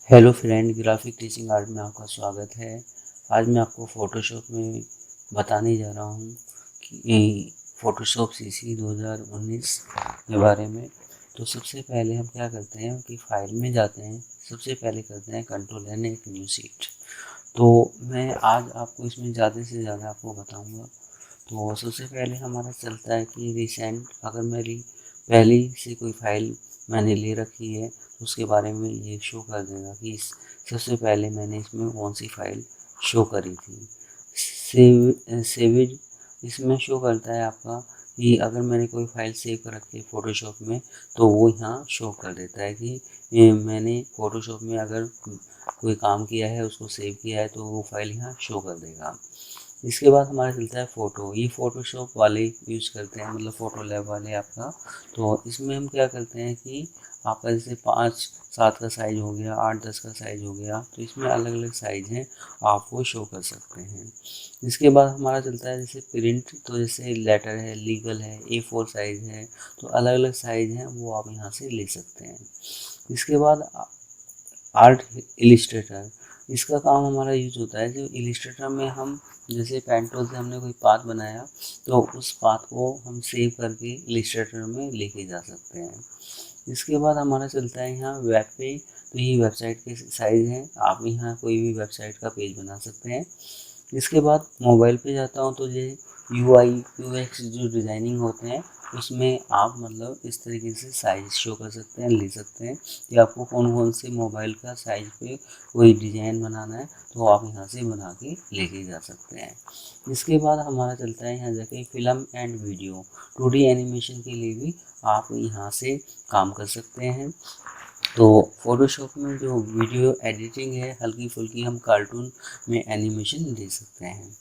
Hello friend, graphic teaching art में आपका स्वागत है। आज मैं आपको फ़ोटोशॉप में बताने जा रहा हूँ कि फ़ोटोशॉप सीसी 2019 के बारे में। तो सबसे पहले हम क्या करते हैं कि फ़ाइल में जाते हैं। सबसे पहले करते हैं कंट्रोल N, एक न्यू सीट। तो मैं आज आपको इसमें ज़्यादा से ज़्यादा आपको बताऊँगा। तो सबसे पहले हमारा चलता है कि रिसेंट, अगर मेरी पहली से कोई फाइल मैंने ले रखी है तो उसके बारे में ये शो कर देगा कि सबसे पहले मैंने इसमें कौन सी फाइल शो करी थी। सेविड इसमें शो करता है आपका कि अगर मैंने कोई फाइल सेव कर रखी है फ़ोटोशॉप में तो वो यहाँ शो कर देता है कि मैंने फ़ोटोशॉप में अगर कोई काम किया है, उसको सेव किया है, तो वो फाइल यहाँ शो कर देगा। इसके बाद हमारा चलता है फ़ोटो। ये फ़ोटोशॉप वाले यूज करते हैं, मतलब फ़ोटो लैब वाले आपका। तो इसमें हम क्या करते हैं कि आपका जैसे 5, 7 का साइज़ हो गया, 8, 10 का साइज़ हो गया, तो इसमें अलग अलग साइज़ हैं, आप वो शो कर सकते हैं। इसके बाद हमारा चलता है जैसे प्रिंट। तो जैसे लेटर है, लीगल है, A4 साइज़ है, तो अलग अलग साइज़ हैं, वो आप यहाँ से ले सकते हैं। इसके बाद आर्ट इलिस्ट्रेटर, इसका काम हमारा यूज होता है। जो इलिस्ट्रेटर में हम जैसे पेंटोल से हमने कोई पाथ बनाया तो उस पाथ को हम सेव करके इलिस्ट्रेटर में लेके जा सकते हैं। इसके बाद हमारा चलता है यहाँ वेब पेज। तो ये वेबसाइट के साइज़ हैं, आप यहाँ कोई भी वेबसाइट का पेज बना सकते हैं। इसके बाद मोबाइल पे जाता हूँ तो ये UI UX जो डिज़ाइनिंग होते हैं उसमें आप मतलब इस तरीके से साइज शो कर सकते हैं, ले सकते हैं कि आपको कौन कौन से मोबाइल का साइज पे कोई डिज़ाइन बनाना है तो आप यहाँ से बना के लेके जा सकते हैं। इसके बाद हमारा चलता है यहाँ जाके film and video. 2D animation के लिए भी आप यहाँ से काम कर सकते हैं। तो फ़ोटोशॉप में जो वीडियो एडिटिंग है, हल्की फुल्की हम कार्टून में एनिमेशन दे सकते हैं।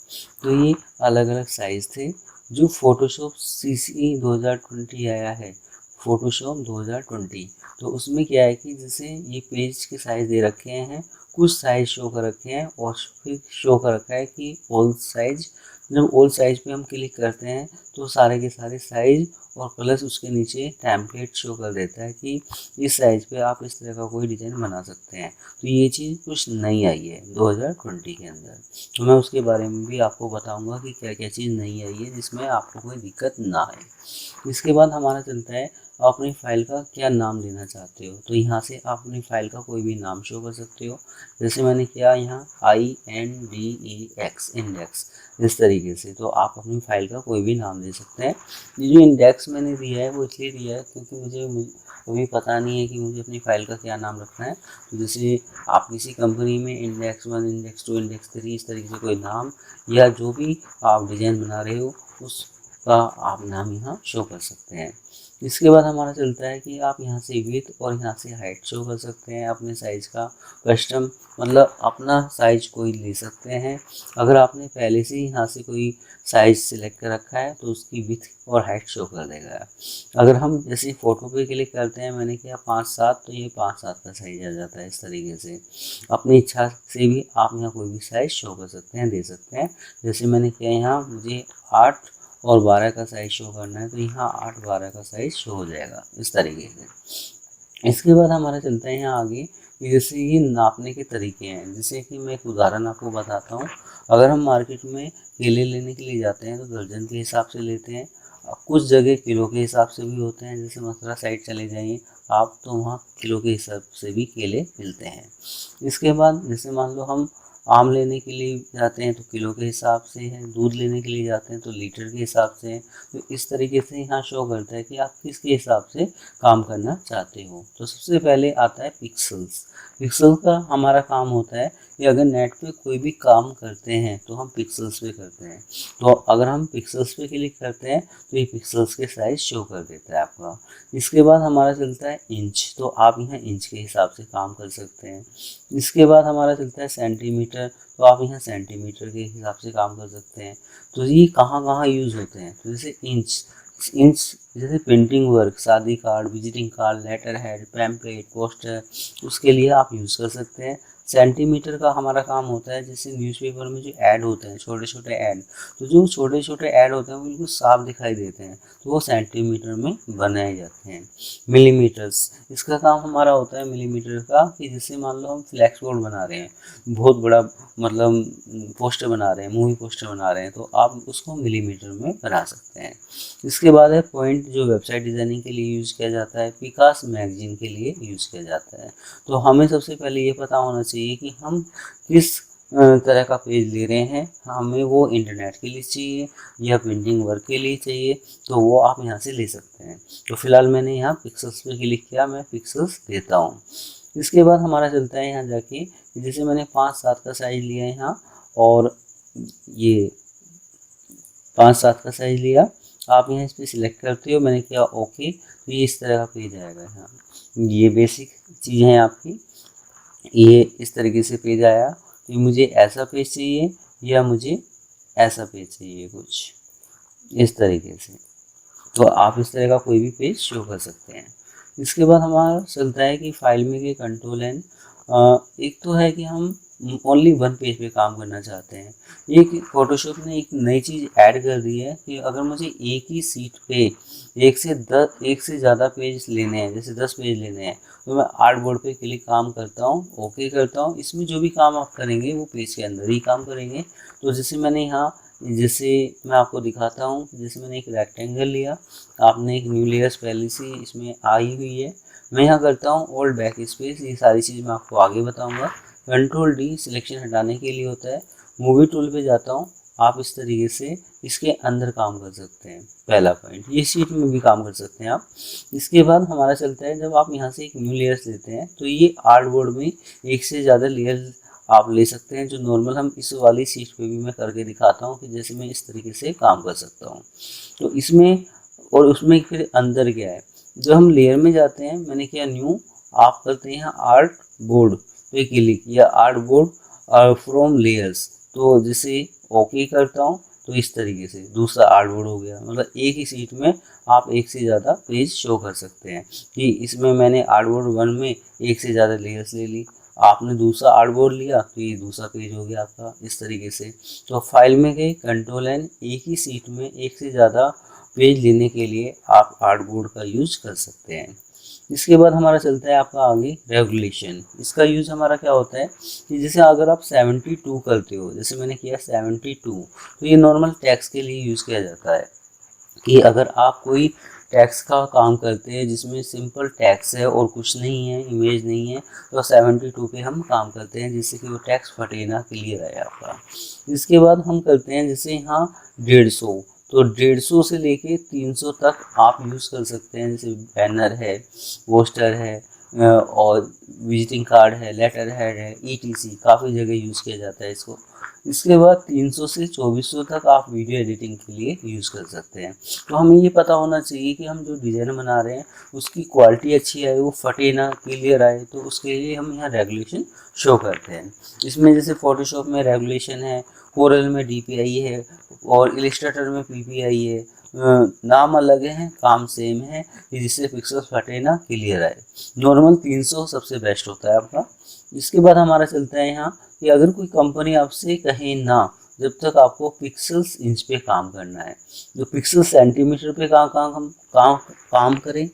तो ये अलग अलग साइज़ थे जो फ़ोटोशॉप CC 2020 आया है। फ़ोटोशॉप 2020, तो उसमें क्या है कि जैसे ये पेज के साइज़ दे रखे हैं, कुछ साइज़ शो कर रखे हैं और फिर शो कर रखा है कि ऑल साइज़। जब ऑल साइज़ पे हम क्लिक करते हैं तो सारे के सारे साइज़ और प्लस उसके नीचे टेम्पलेट शो कर देता है कि इस साइज़ पे आप इस तरह का कोई डिज़ाइन बना सकते हैं। तो ये चीज़ कुछ नई आई है 2020 के अंदर। तो मैं उसके बारे में भी आपको बताऊंगा कि क्या क्या चीज़ नई आई है जिसमें आपको कोई दिक्कत ना आए। इसके बाद हमारा चलता है आप अपनी फ़ाइल का क्या नाम देना चाहते हो। तो यहाँ से आप अपनी फ़ाइल का कोई भी नाम शो कर सकते हो। जैसे मैंने किया यहाँ INDEX, इंडेक्स, इस तरीके से। तो आप अपनी फ़ाइल का कोई भी नाम दे सकते हैं। ये जो इंडेक्स मैंने दिया है वो इसलिए दिया है क्योंकि मुझे अभी पता नहीं है कि मुझे अपनी फ़ाइल का क्या नाम रखना है। तो जैसे आप किसी कंपनी में इंडेक्स 1, इंडेक्स 2, इंडेक्स 3 इस तरीके से कोई नाम या जो भी आप डिज़ाइन बना रहे हो उसका आप नाम यहाँ शो कर सकते हैं। इसके बाद हमारा चलता है कि आप यहाँ से विड्थ और यहाँ से हाइट शो कर सकते हैं अपने साइज़ का। कस्टम मतलब अपना साइज कोई ले सकते हैं। अगर आपने पहले से ही यहाँ से कोई साइज सिलेक्ट कर रखा है तो उसकी विड्थ और हाइट शो कर देगा। अगर हम जैसे फ़ोटो पे क्लिक करते हैं, मैंने किया 5-7, तो ये 5-7 का साइज आ जाता है। इस तरीके से अपनी इच्छा से भी आप यहाँ कोई भी साइज शो कर सकते हैं, दे सकते हैं। जैसे मैंने किया यहाँ मुझे 8 और 12 का साइज शो करना है तो यहाँ 8-12 का साइज शो हो जाएगा इस तरीके से। इसके बाद हमारा चलता है यहाँ आगे कि जैसे ये नापने के तरीके हैं। जैसे कि मैं एक उदाहरण आपको बताता हूँ। अगर हम मार्केट में केले लेने के लिए जाते हैं तो दर्जन के हिसाब से लेते हैं, कुछ जगह किलो के हिसाब से भी होते हैं। जैसे मथुरा साइड चले जाइए आप तो वहाँ किलो के हिसाब से भी केले मिलते हैं। इसके बाद जैसे मान लो हम आम लेने के लिए जाते हैं तो किलो के हिसाब से है, दूध लेने के लिए जाते हैं तो लीटर के हिसाब से है। तो इस तरीके से यहाँ शो करता है कि आप किसके हिसाब से काम करना चाहते हो। तो सबसे पहले आता है पिक्सल्स। पिक्सल का हमारा काम होता है कि अगर नेट पे कोई भी काम करते हैं तो हम पिक्सल्स पे करते हैं। तो अगर हम पिक्सल्स पे क्लिक करते हैं तो ये पिक्सल्स के साइज शो कर देता है आपका। इसके बाद हमारा चलता है इंच। तो आप यहाँ इंच के हिसाब से काम कर सकते हैं। इसके बाद हमारा चलता है सेंटीमीटर। तो आप यहाँ सेंटीमीटर के हिसाब से काम कर सकते हैं। तो ये कहाँ कहाँ यूज़ होते हैं, तो जैसे इंच जैसे प्रिंटिंग वर्क, शादी card, visiting card, letter head, pamphlet, poster, उसके लिए आप यूज़ कर सकते हैं। सेंटीमीटर का हमारा काम होता है, जैसे न्यूज़पेपर में जो ऐड होते हैं, छोटे छोटे ऐड, तो जो छोटे छोटे ऐड होते हैं वो बिल्कुल साफ दिखाई देते हैं, तो वो सेंटीमीटर में बनाए जाते हैं। मिलीमीटर्स, इसका काम हमारा होता है मिलीमीटर का, कि जैसे मान लो हम फ्लैक्स बोर्ड बना रहे हैं, बहुत बड़ा मतलब पोस्टर बना रहे हैं, मूवी पोस्टर बना रहे हैं, तो आप उसको मिलीमीटर में बना सकते हैं। इसके बाद है पॉइंट, जो वेबसाइट डिज़ाइनिंग के लिए यूज़ किया जाता है, पिकास मैगजीन के लिए यूज़ किया जाता है। तो हमें सबसे पहले ये पता होना चाहिए कि हम किस तरह का पेज ले रहे हैं, हमें वो इंटरनेट के लिए चाहिए या प्रिंटिंग वर्क के लिए चाहिए, तो वो आप यहाँ से ले सकते हैं। तो फिलहाल मैंने यहाँ पिक्सल्स पे क्लिक किया, मैं पिक्सल्स देता हूँ। इसके बाद हमारा चलता है यहाँ जाके, जैसे मैंने 5-7 का साइज लिया है यहाँ, और ये 5-7 का साइज लिया, आप यहाँ इस पर सिलेक्ट करते हो, मैंने किया ओके, तो ये इस तरह का पेज आएगा यहाँ। ये बेसिक चीज़ है आपकी, ये इस तरीके से पेज आया। तो मुझे ऐसा पेज चाहिए या मुझे ऐसा पेज चाहिए, कुछ इस तरीके से, तो आप इस तरह का कोई भी पेज शो कर सकते हैं। इसके बाद हमारा चलता है कि फाइल में के कंट्रोल एंड, एक तो है कि हम ओनली वन पेज पे काम करना चाहते हैं। एक फोटोशॉप ने एक नई चीज़ ऐड कर दी है कि अगर मुझे एक ही सीट पे एक से ज़्यादा पेज लेने हैं, जैसे 10 पेज लेने हैं, तो मैं आर्ट बोर्ड पे क्लिक काम करता हूँ, ओके करता हूँ। इसमें जो भी काम आप करेंगे वो पेज के अंदर ही काम करेंगे। तो जैसे मैंने यहाँ, जैसे मैं आपको दिखाता हूँ, जैसे मैंने एक रेक्टेंगल लिया, आपने एक न्यू लेयर्स पहले से इसमें आई हुई है, मैं यहाँ करता हूँ ओल्ड बैक स्पेस। ये सारी चीज़ मैं आपको आगे बताऊँगा। कंट्रोल डी सिलेक्शन हटाने के लिए होता है। मूवी टूल पे जाता हूँ, आप इस तरीके से इसके अंदर काम कर सकते हैं। पहला पॉइंट, ये शीट में भी काम कर सकते हैं आप। इसके बाद हमारा चलता है, जब आप यहाँ से एक न्यू लेयर्स लेते हैं, तो ये आर्ट बोर्ड में एक से ज़्यादा लेयर आप ले सकते हैं, जो नॉर्मल हम इस वाली शीट पे भी मैं करके दिखाता हूँ कि जैसे मैं इस तरीके से काम कर सकता हूँ। तो इसमें और उसमें फिर अंदर क्या है, जब हम लेयर में जाते हैं, मैंने किया न्यू, आप करते हैं आर्ट बोर्ड पे क्लिक, या आर्ट बोर्ड फ्रॉम लेयर्स, तो जैसे ओके करता हूँ, तो इस तरीके से दूसरा आर्ट बोर्ड हो गया। मतलब एक ही सीट में आप एक से ज़्यादा पेज शो कर सकते हैं, कि इसमें मैंने आर्ट बोर्ड 1 में एक से ज़्यादा लेयर्स ले ली, आपने दूसरा आर्ट बोर्ड लिया, तो ये दूसरा पेज हो गया आपका, इस तरीके से। तो फाइल में गए कंट्रोल एन, एक ही सीट में एक से ज़्यादा पेज लेने के लिए आप आर्ट बोर्ड का यूज कर सकते हैं। इसके बाद हमारा चलता है आपका आगे रेगुलेशन। इसका यूज़ हमारा क्या होता है कि जैसे अगर आप 72 करते हो, जैसे मैंने किया 72, तो ये नॉर्मल टेक्स्ट के लिए यूज़ किया जाता है, कि अगर आप कोई टैक्स का काम करते हैं जिसमें सिंपल टैक्स है और कुछ नहीं है, इमेज नहीं है, तो 72 पे हम काम करते हैं, जिससे कि वो टैक्स फटे ना, क्लियर है आपका। इसके बाद हम करते हैं जैसे यहाँ 150, तो 150 से लेके 300 तक आप यूज़ कर सकते हैं। जैसे बैनर है, पोस्टर है, और विजिटिंग कार्ड है, लेटर हेड है, ETC, काफ़ी जगह यूज़ किया जाता है इसको। इसके बाद 300 से 2400 तक आप वीडियो एडिटिंग के लिए यूज़ कर सकते हैं। तो हमें ये पता होना चाहिए कि हम जो डिज़ाइन बना रहे हैं उसकी क्वालिटी अच्छी आए, वो फटे ना, क्लियर आए, तो उसके लिए हम यहाँ रेगुलेशन शो करते हैं। इसमें जैसे फोटोशॉप में रेगुलेशन है, कोरल में DPI है, और इलिस्ट्रेटर में PPI है। नाम अलग हैं, काम सेम है, जिससे पिक्सल्स फटे ना, क्लियर आए। नॉर्मल 300 सबसे बेस्ट होता है आपका। इसके बाद हमारा चलता है यहाँ कि अगर कोई कंपनी आपसे कहे ना, जब तक आपको पिक्सल्स इंच पे काम करना है, जो पिक्सल सेंटीमीटर पे काम करें,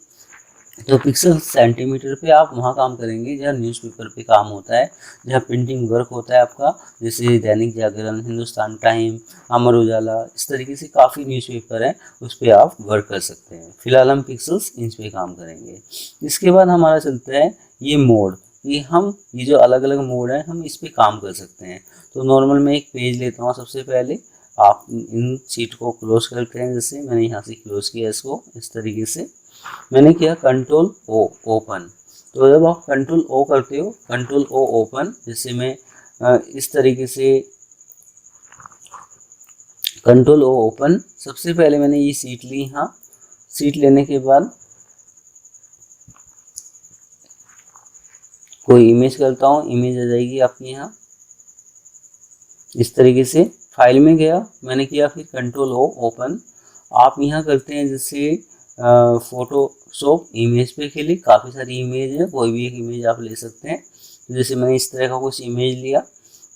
तो पिक्सल सेंटीमीटर पे आप वहाँ काम करेंगे जहाँ न्यूज़पेपर पे काम होता है, जहाँ प्रिंटिंग वर्क होता है आपका, जैसे दैनिक जागरण, हिंदुस्तान टाइम, अमर उजाला, इस तरीके से काफ़ी न्यूज़पेपर हैं, उस पर आप वर्क कर सकते हैं। फिलहाल हम पिक्सल्स इंच पे काम करेंगे। इसके बाद हमारा चलता है ये मोड, ये जो अलग अलग मोड है, हम इस पर काम कर सकते हैं। तो नॉर्मल मैं एक पेज लेता हूँ, सबसे पहले आप इन सीट को क्लोज करते हैं, जैसे मैंने यहाँ से क्लोज किया इसको, इस तरीके से मैंने किया कंट्रोल O ओपन। तो जब आप कंट्रोल O करते हो, कंट्रोल O ओपन, जैसे मैं इस तरीके से कंट्रोल O ओपन, सबसे पहले मैंने ये सीट ली। हाँ, सीट लेने के बाद कोई इमेज करता हूँ, इमेज आ जाएगी आपकी यहाँ इस तरीके से। फाइल में गया, मैंने किया फिर कंट्रोल O ओपन। आप यहाँ करते हैं जैसे फोटोशॉप इमेज पे क्लिक, काफ़ी सारी इमेज है, कोई भी एक इमेज आप ले सकते हैं। तो जैसे मैंने इस तरह का कुछ इमेज लिया,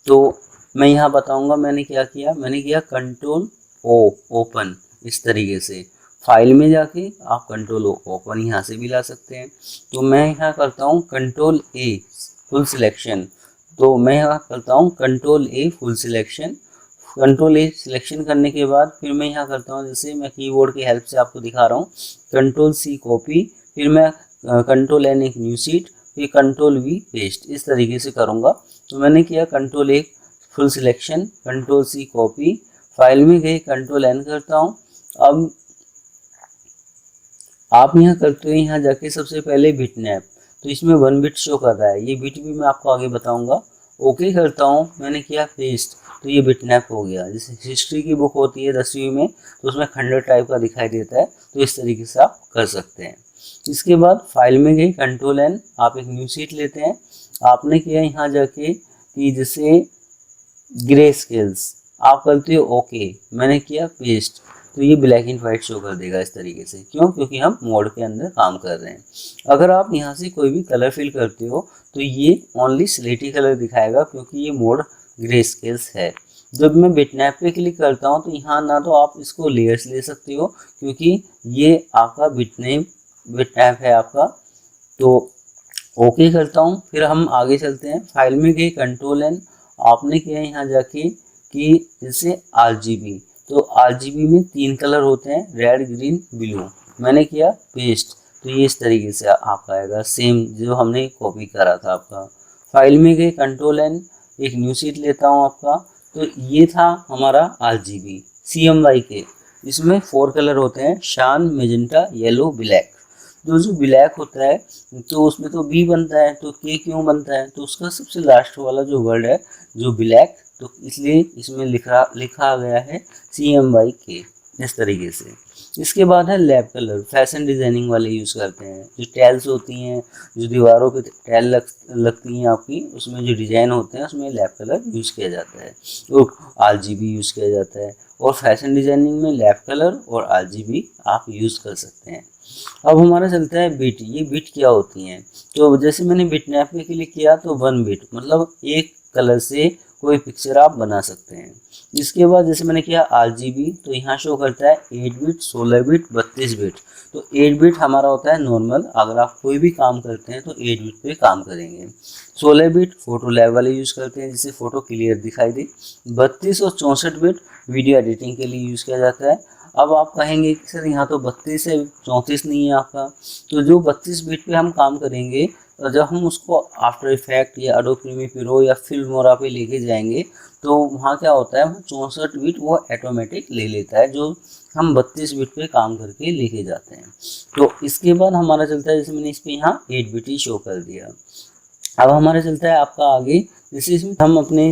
तो मैं यहाँ बताऊँगा मैंने क्या किया। मैंने किया कंट्रोल ओ ओपन, इस तरीके से फाइल में जाके आप कंट्रोल ओपन यहाँ से भी ला सकते हैं। तो मैं यहाँ करता हूँ कंट्रोल ए फुल सिलेक्शन, तो मैं यहाँ करता हूँ control A full selection. Control A selection करने के बाद फिर मैं यहाँ करता हूँ, जैसे मैं कीबोर्ड की हेल्प से आपको दिखा रहा हूँ, कंट्रोल सी कॉपी, फिर मैं कंट्रोल एन एक न्यू सीट, फिर कंट्रोल वी पेस्ट, इस तरीके से करूँगा। तो मैंने किया control A full selection, control C copy, file में गए कंट्रोल एन करता हूँ। अब आप यहाँ करते हो, यहाँ जाके सबसे पहले बिटमैप, तो इसमें 1 बिट शो कर रहा है, ये बिट भी मैं आपको आगे बताऊंगा। ओके करता हूँ, मैंने किया पेस्ट, तो ये बिटमैप हो गया। जैसे हिस्ट्री की बुक होती है 10वीं में, तो उसमें खंडर टाइप का दिखाई देता है, तो इस तरीके से आप कर सकते हैं। इसके बाद फाइल में गई कंट्रोल एन, आप एक न्यू शीट लेते हैं। आपने किया यहाँ जाके कि जैसे ग्रे स्केल्स, आप करते हो ओके, मैंने किया पेस्ट, तो ये ब्लैक एंड वाइट शो कर देगा इस तरीके से। क्यों? क्योंकि हम मोड के अंदर काम कर रहे हैं। अगर आप यहाँ से कोई भी कलर फिल करते हो तो ये ओनली स्लेटी कलर दिखाएगा, क्योंकि ये मोड ग्रे स्केल्स है। जब मैं बिटमैप पे क्लिक करता हूँ तो यहाँ ना तो आप इसको लेयर्स ले सकते हो, क्योंकि ये आपका बिटमैप है आपका। तो ओके करता हूँ, फिर हम आगे चलते हैं। फाइल में गए कंट्रोल एन, आपने किया यहाँ जाके कि जैसे RGB, तो RGB में 3 कलर होते हैं, रेड ग्रीन ब्लू, मैंने किया पेस्ट, तो ये इस तरीके से आपका आएगा, सेम जो हमने कॉपी करा था आपका। फाइल में गए कंट्रोल एन, एक न्यू शीट लेता हूँ आपका, तो ये था हमारा RGB CMY के। इसमें 4 कलर होते हैं, शान, मेजेंटा, येलो, ब्लैक। तो जो ब्लैक होता है तो उसमें तो बी बनता है, तो के क्यों बनता है? तो उसका सबसे लास्ट वाला जो वर्ड है जो ब्लैक, तो इसलिए इसमें लिखा गया है CMY के, इस तरीके से। इसके बाद है लैब कलर, फैशन डिजाइनिंग वाले यूज़ करते हैं। जो टैल्स होती हैं, जो दीवारों पे टैल लगती हैं आपकी, उसमें जो डिजाइन होते हैं उसमें लैब कलर यूज़ किया जाता है, तो RGB यूज़ किया जाता है। और फैशन डिजाइनिंग में लैब कलर और RGB आप यूज़ कर सकते हैं। अब हमारा चलता है बिट, ये बिट क्या होती हैं? तो जैसे मैंने बिटमैप पे क्लिक किया तो 1 बिट, मतलब एक कलर से कोई पिक्चर आप बना सकते हैं। इसके बाद जैसे मैंने किया RGB, तो यहाँ शो करता है 8 बिट, 16 बिट, 32 बिट। तो 8 बिट हमारा होता है नॉर्मल, अगर आप कोई भी काम करते हैं तो 8 बिट पे काम करेंगे। 16 बिट फोटो लैब वाले यूज़ करते हैं, जिससे फ़ोटो क्लियर दिखाई दे। 32 और 64 बिट वीडियो एडिटिंग के लिए यूज़ किया जाता है। अब आप कहेंगे कि सर यहाँ तो 32 है, 34 नहीं है आपका, तो जो 32 बिट पे हम काम करेंगे, तो जब हम उसको आफ्टर इफेक्ट या एडोब प्रीमियर प्रो या फिल्मोरा पे लेके जाएंगे, तो वहाँ क्या होता है, 64 बिट वो ऑटोमेटिक ले लेता है, जो हम 32 बिट पे काम करके लेके जाते हैं। तो इसके बाद हमारा चलता है, जैसे मैंने इस पर यहाँ 8 बिट ही शो कर दिया। अब हमारा चलता है आपका आगे, जैसे इसमें हम अपने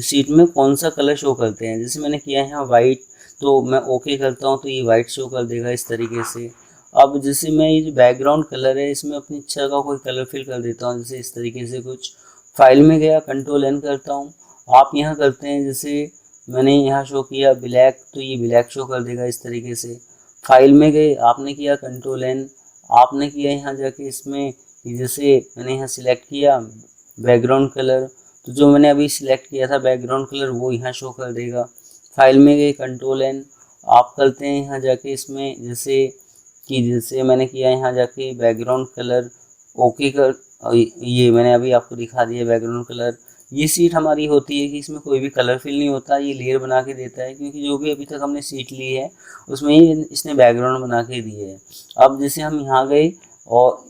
शीट में कौन सा कलर शो करते हैं। जैसे मैंने किया है यहाँ वाइट, तो मैं ओके करता हूँ तो ये वाइट शो कर देगा इस तरीके से। अब जैसे मैं ये जो बैकग्राउंड कलर है, इसमें अपनी इच्छा का कोई कलर फिल कर देता हूँ, जैसे इस तरीके से कुछ। फाइल में गया कंट्रोल एन करता हूँ, आप यहाँ करते हैं, जैसे मैंने यहाँ शो किया ब्लैक, तो ये ब्लैक शो कर देगा इस तरीके से। फाइल में गए, आपने किया कंट्रोल एन, आपने किया यहाँ जाके इसमें कि जैसे मैंने यहाँ सिलेक्ट किया बैकग्राउंड कलर, तो जो मैंने अभी सिलेक्ट किया था बैकग्राउंड कलर वो यहाँ शो कर देगा। फाइल में गए कंट्रोल एन, आप करते हैं यहाँ जाके इसमें जैसे कि जैसे मैंने किया यहाँ जाके बैकग्राउंड कलर ओके कर, ये मैंने अभी आपको दिखा दिया बैकग्राउंड कलर। ये सीट हमारी होती है कि इसमें कोई भी कलर फिल नहीं होता, ये लेयर बना के देता है, क्योंकि जो भी अभी तक हमने सीट ली है उसमें ही इसने बैकग्राउंड बना के दिए है। अब जैसे हम यहाँ गए और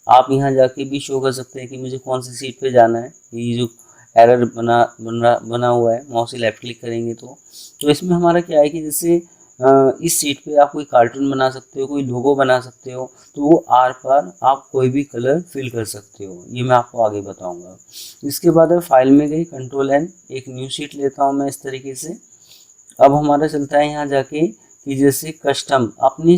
आप यहाँ जाके भी शो कर सकते हैं कि मुझे कौन सी सीट पे जाना है। ये जो एरर बना हुआ है, माउस से लेफ्ट क्लिक करेंगे तो इसमें हमारा क्या है कि जैसे इस सीट पे आप कोई कार्टून बना सकते हो, कोई लोगो बना सकते हो, तो वो आर पार आप कोई भी कलर फिल कर सकते हो, ये मैं आपको आगे बताऊंगा। इसके बाद अब फाइल में गई कंट्रोल एन, एक न्यू शीट लेता हूँ मैं इस तरीके से। अब हमारा चलता है यहाँ जाके कि जैसे कस्टम अपनी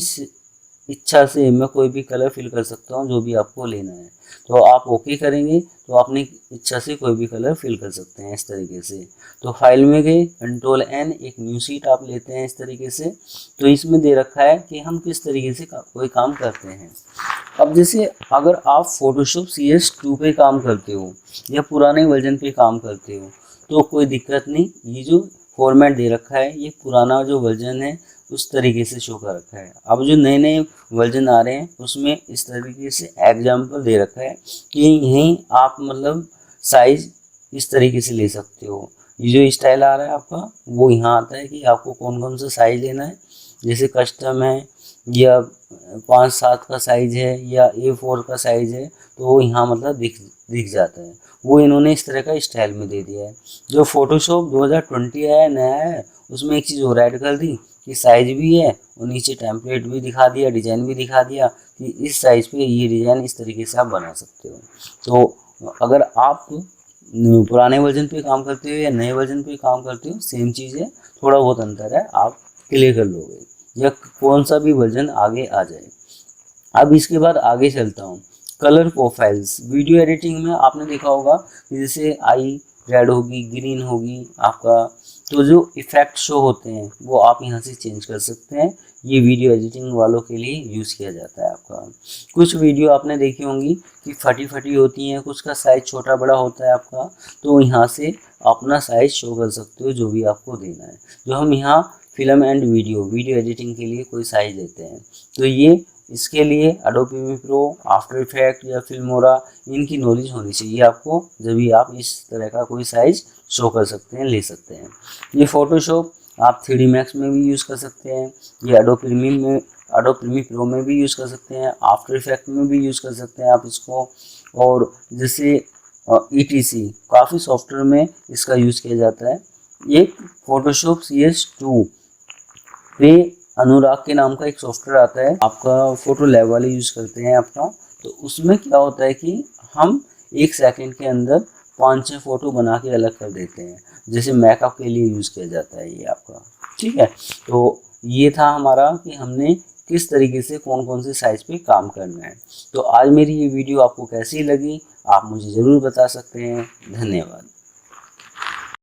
इच्छा से मैं कोई भी कलर फिल कर सकता हूँ जो भी आपको लेना है। तो आप ओके करेंगे तो अपनी इच्छा से कोई भी कलर फिल कर सकते हैं इस तरीके से। तो फाइल में गए, कंट्रोल एन, एक न्यू शीट आप लेते हैं इस तरीके से। तो इसमें दे रखा है कि हम किस तरीके से कोई काम करते हैं। अब जैसे अगर आप फोटोशॉप CS2 पे काम करते हो या पुराने वर्जन पे काम करते हो तो कोई दिक्कत नहीं, ये जो फॉर्मेट दे रखा है ये पुराना जो वर्जन है उस तरीके से शो कर रखा है। अब जो नए नए वर्जन आ रहे हैं उसमें इस तरीके से एग्जाम्पल दे रखा है कि यहीं आप मतलब साइज इस तरीके से ले सकते हो। ये जो स्टाइल आ रहा है आपका वो यहाँ आता है कि आपको कौन कौन सा साइज लेना है। जैसे कस्टम है या 5-7 का साइज है या A4 का साइज है तो वो यहाँ मतलब दिख जाता है। वो इन्होंने इस तरह का स्टाइल में दे दिया है। जो फोटोशॉप 2020 आया नया है उसमें एक चीज़ और ऐड कर दी कि साइज भी है और नीचे टेम्पलेट भी दिखा दिया, डिज़ाइन भी दिखा दिया कि इस साइज़ पे ये डिज़ाइन इस तरीके से आप बना सकते हो। तो अगर आप पुराने वर्जन पे काम करते हो या नए वर्जन पे काम करते हो सेम चीज़ है, थोड़ा बहुत अंतर है, आप क्लियर कर लोगे या कौन सा भी वर्जन आगे आ जाए। अब इसके बाद आगे चलता हूँ। कलर प्रोफाइल्स वीडियो एडिटिंग में आपने देखा होगा कि जैसे आई रेड होगी, ग्रीन होगी आपका, तो जो इफ़ेक्ट शो होते हैं वो आप यहाँ से चेंज कर सकते हैं। ये वीडियो एडिटिंग वालों के लिए यूज़ किया जाता है आपका। कुछ वीडियो आपने देखी होंगी कि फटी फटी होती हैं, कुछ का साइज़ छोटा बड़ा होता है आपका, तो यहाँ से अपना साइज़ शो कर सकते हो जो भी आपको देना है। जो हम यहाँ फिल्म एंड वीडियो एडिटिंग के लिए कोई साइज़ देते हैं तो ये इसके लिए Adobe Premiere Pro, after effect या फिल्मोरा इनकी नॉलेज होनी चाहिए आपको, जब भी आप इस तरह का कोई साइज शो कर सकते हैं, ले सकते हैं। ये फोटोशॉप आप 3D मैक्स में भी यूज़ कर सकते हैं, ये एडोब प्रीमियर प्रो में भी यूज़ कर सकते हैं, आफ्टर इफेक्ट में भी यूज़ कर सकते हैं आप इसको। और जैसे ETC काफ़ी सॉफ्टवेयर में इसका यूज़ किया जाता है। ये फोटोशॉप CS2 पे अनुराग के नाम का एक सॉफ्टवेयर आता है, आपका फोटो लैब वाले यूज़ करते हैं आपका। तो उसमें क्या होता है कि हम 1 सेकंड के अंदर 5-6 फ़ोटो बना के अलग कर देते हैं, जैसे मेकअप के लिए यूज़ किया जाता है ये आपका। ठीक है, तो ये था हमारा कि हमने किस तरीके से कौन कौन से साइज़ पे काम करना है। तो आज मेरी ये वीडियो आपको कैसी लगी आप मुझे ज़रूर बता सकते हैं। धन्यवाद।